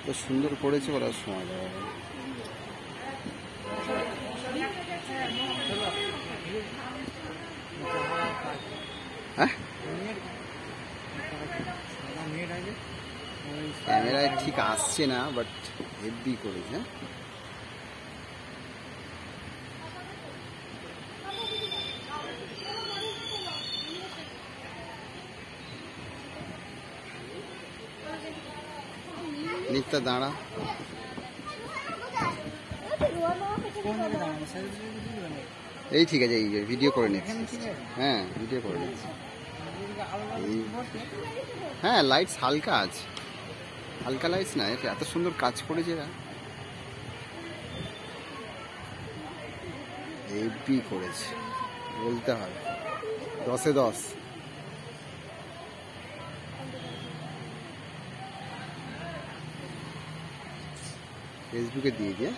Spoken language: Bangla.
এত সুন্দর করেছে বলার সময় যাবে না। হ্যাঁ, ক্যামেরায় ঠিক আসছে না, বাট হেভি করেছে। নিত্যা দাঁড়া, এই ঠিক আছে, এই ভিডিও করে নিচ্ছি। হ্যাঁ, ভিডিও করে নিচ্ছি। হ্যাঁ, লাইটস হালকা আছে, হালকা লাইটস না, এত সুন্দর কাজ করেছে এরা, হেভি করেছে বলতে হবে, 10-এ 10। ফেসবুকে দিয়ে দিয়ে